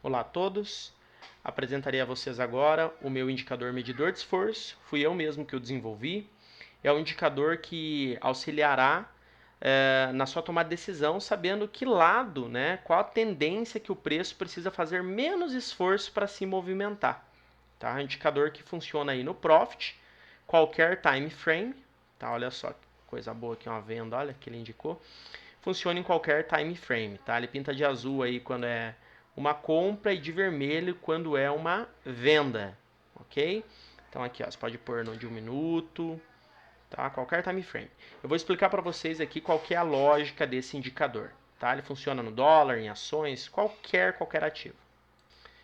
Olá a todos, apresentarei a vocês agora o meu indicador medidor de esforço, fui eu mesmo que o desenvolvi. É um indicador que auxiliará na sua tomada de decisão, sabendo que lado, qual a tendência que o preço precisa fazer menos esforço para se movimentar. Tá? É um indicador que funciona aí no Profit, qualquer time frame, tá? Olha só que coisa boa aqui, uma venda, olha que ele indicou. Funciona em qualquer time frame, tá? Ele pinta de azul aí quando é uma compra e de vermelho quando é uma venda, ok? Então aqui, ó, você pode pôr no de 1 minuto, tá? Qualquer time frame. Eu vou explicar para vocês aqui qual que é a lógica desse indicador, tá? Ele funciona no dólar, em ações, qualquer ativo.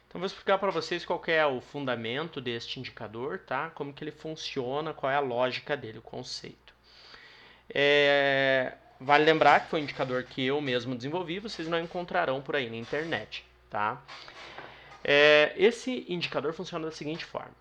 Então vou explicar para vocês qual que é o fundamento deste indicador, tá? Como que ele funciona, qual é a lógica dele, o conceito. Vale lembrar que foi um indicador que eu mesmo desenvolvi, vocês não encontrarão por aí na internet, tá? Esse indicador funciona da seguinte forma.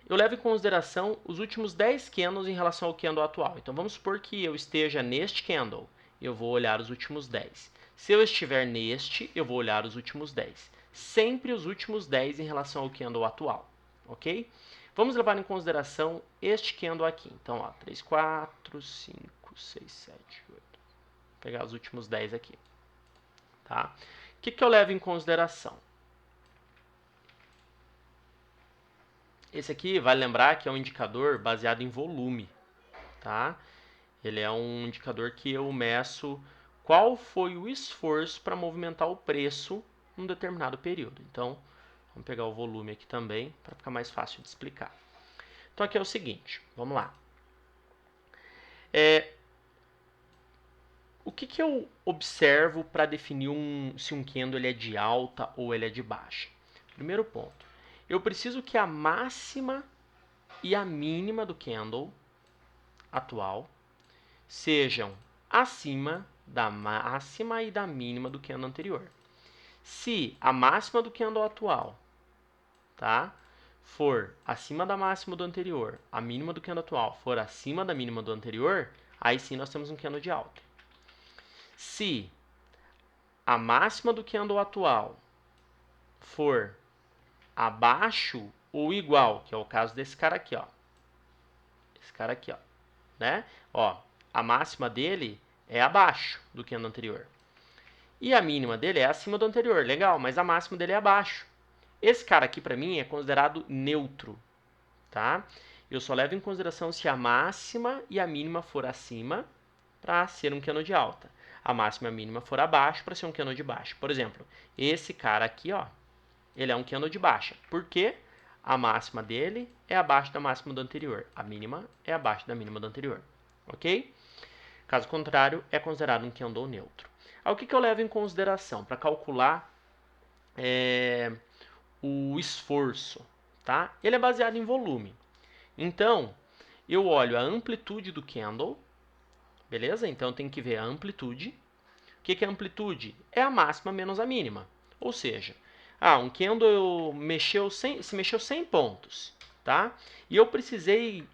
Eu levo em consideração os últimos 10 candles em relação ao candle atual. Então vamos supor que eu esteja neste candle, eu vou olhar os últimos 10. Se eu estiver neste, eu vou olhar os últimos 10. Sempre os últimos 10 em relação ao candle atual, ok? Vamos levar em consideração este candle aqui. Então, ó, 3, 4, 5, 6, 7, 8. Vou pegar os últimos 10 aqui. Tá? O que eu levo em consideração? Esse aqui, vale lembrar que é um indicador baseado em volume. Tá? Ele é um indicador que eu meço qual foi o esforço para movimentar o preço num determinado período. Então, vamos pegar o volume aqui também, para ficar mais fácil de explicar. Então, aqui é o seguinte, vamos lá. O que eu observo para definir se um candle ele é de alta ou ele é de baixa? Primeiro ponto, eu preciso que a máxima e a mínima do candle atual sejam acima da máxima e da mínima do candle anterior. Se a máxima do candle atual, tá, for acima da máxima do anterior, a mínima do candle atual for acima da mínima do anterior, aí sim nós temos um candle de alta. Se a máxima do candle atual for abaixo ou igual, que é o caso desse cara aqui, ó. Esse cara aqui, ó, né? Ó, a máxima dele é abaixo do candle anterior. E a mínima dele é acima do anterior, legal, mas a máxima dele é abaixo. Esse cara aqui para mim é considerado neutro, tá? Eu só levo em consideração se a máxima e a mínima for acima para ser um candle de alta. A máxima e a mínima for abaixo para ser um candle de baixa. Por exemplo, esse cara aqui, ó, ele é um candle de baixa. Por quê? A máxima dele é abaixo da máxima do anterior. A mínima é abaixo da mínima do anterior. Ok? Caso contrário, é considerado um candle neutro. Aí, o que eu levo em consideração para calcular o esforço? Tá? Ele é baseado em volume. Então, eu olho a amplitude do candle, beleza? Então, eu tenho que ver a amplitude. O que é amplitude? É a máxima menos a mínima. Ou seja, um candle se mexeu 100 pontos, tá? E eu precisei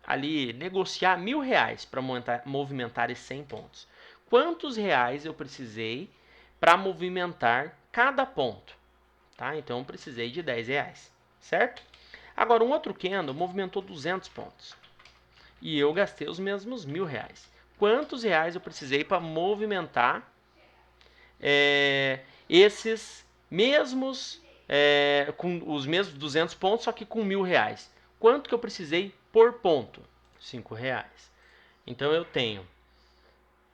ali negociar R$1.000 para movimentar esses 100 pontos. Quantos reais eu precisei para movimentar cada ponto? Tá? Então, eu precisei de R$10, certo? Agora, um outro candle movimentou 200 pontos. E eu gastei os mesmos R$1.000. Quantos reais eu precisei para movimentar esses mesmos, com os mesmos 200 pontos, só que com R$1.000? Quanto que eu precisei por ponto? R$5. Então, eu tenho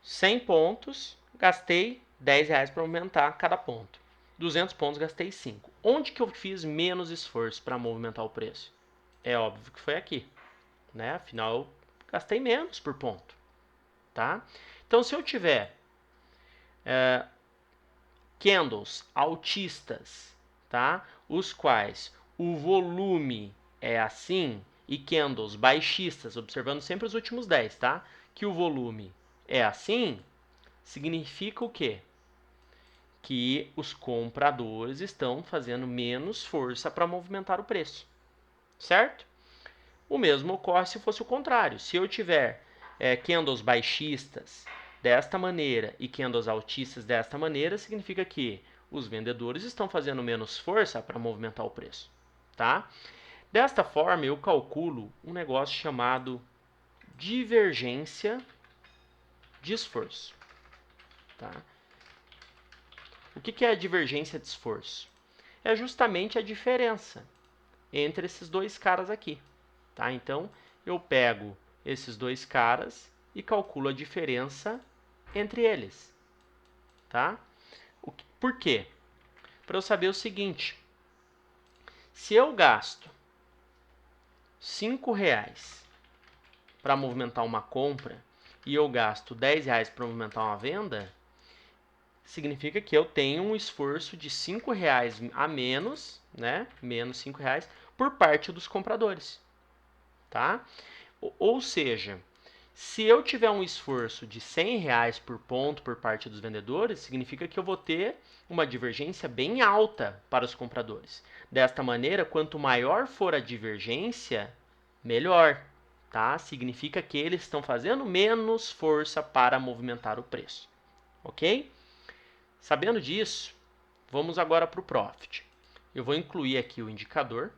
100 pontos, gastei R$10 para movimentar cada ponto. 200 pontos, gastei 5. Onde que eu fiz menos esforço para movimentar o preço? É óbvio que foi aqui, né? Afinal, eu gastei menos por ponto, tá? Então, se eu tiver candles altistas, tá? Os quais o volume é assim, e candles baixistas, observando sempre os últimos 10, tá? Que o volume é assim, significa o quê? Que os compradores estão fazendo menos força para movimentar o preço, certo? O mesmo ocorre se fosse o contrário. Se eu tiver candles baixistas desta maneira e candles altistas desta maneira, significa que os vendedores estão fazendo menos força para movimentar o preço, tá? Desta forma, eu calculo um negócio chamado divergência de esforço, tá? O que é a divergência de esforço? É justamente a diferença entre esses dois caras aqui, tá? Então, eu pego esses dois caras e calculo a diferença entre eles, tá? Por quê? Para eu saber o seguinte, se eu gasto R$5 para movimentar uma compra e eu gasto R$10 para movimentar uma venda, significa que eu tenho um esforço de R$5 a menos, né? Menos R$5 por parte dos compradores, tá? Ou seja, se eu tiver um esforço de R$100 por ponto por parte dos vendedores, significa que eu vou ter uma divergência bem alta para os compradores. Desta maneira, quanto maior for a divergência, melhor, tá? Significa que eles estão fazendo menos força para movimentar o preço, ok? Sabendo disso, vamos agora para o Profit. Eu vou incluir aqui o indicador,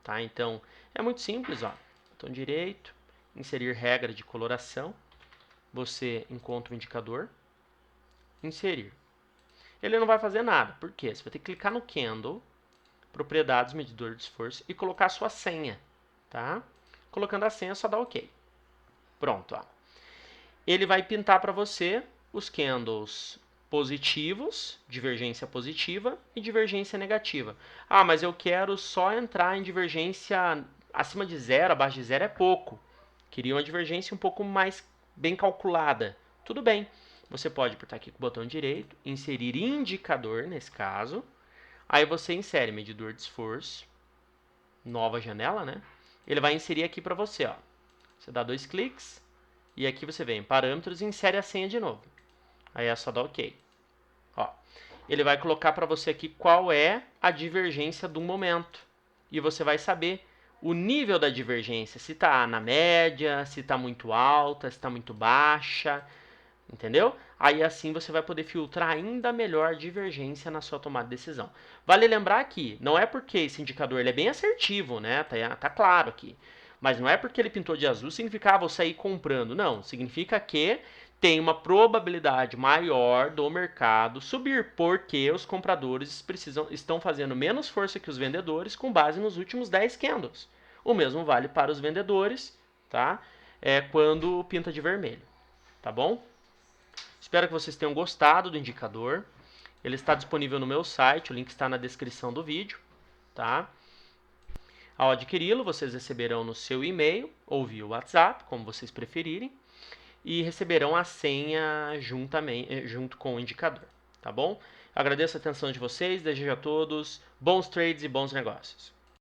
tá? Então, é muito simples, ó. Botão direito, inserir regra de coloração, você encontra o indicador, inserir. Ele não vai fazer nada, por quê? Você vai ter que clicar no Candle, propriedades, medidor de esforço e colocar a sua senha, tá? Colocando a senha, só dá OK. Pronto, ó. Ele vai pintar para você os candles positivos, divergência positiva e divergência negativa. Ah, mas eu quero só entrar em divergência acima de zero, abaixo de zero é pouco. Queria uma divergência um pouco mais bem calculada. Tudo bem. Você pode apertar aqui com o botão direito, inserir indicador nesse caso. Aí você insere medidor de esforço, nova janela, né? Ele vai inserir aqui para você, ó. Você dá 2 cliques e aqui você vem em parâmetros e insere a senha de novo. Aí é só dar OK. Ó, ele vai colocar para você aqui qual é a divergência do momento. E você vai saber o nível da divergência, se está na média, se está muito alta, se está muito baixa, entendeu? Aí assim você vai poder filtrar ainda melhor a divergência na sua tomada de decisão. Vale lembrar que não é porque esse indicador ele é bem assertivo, né? Tá claro aqui. Mas não é porque ele pintou de azul significa vou sair comprando. Não, significa que tem uma probabilidade maior do mercado subir, porque os compradores estão fazendo menos força que os vendedores com base nos últimos 10 candles. O mesmo vale para os vendedores, tá? Quando pinta de vermelho, tá bom? Espero que vocês tenham gostado do indicador. Ele está disponível no meu site, o link está na descrição do vídeo, tá? Ao adquiri-lo, vocês receberão no seu e-mail ou via WhatsApp, como vocês preferirem, e receberão a senha junto com o indicador, tá bom? Agradeço a atenção de vocês, desejo a todos bons trades e bons negócios.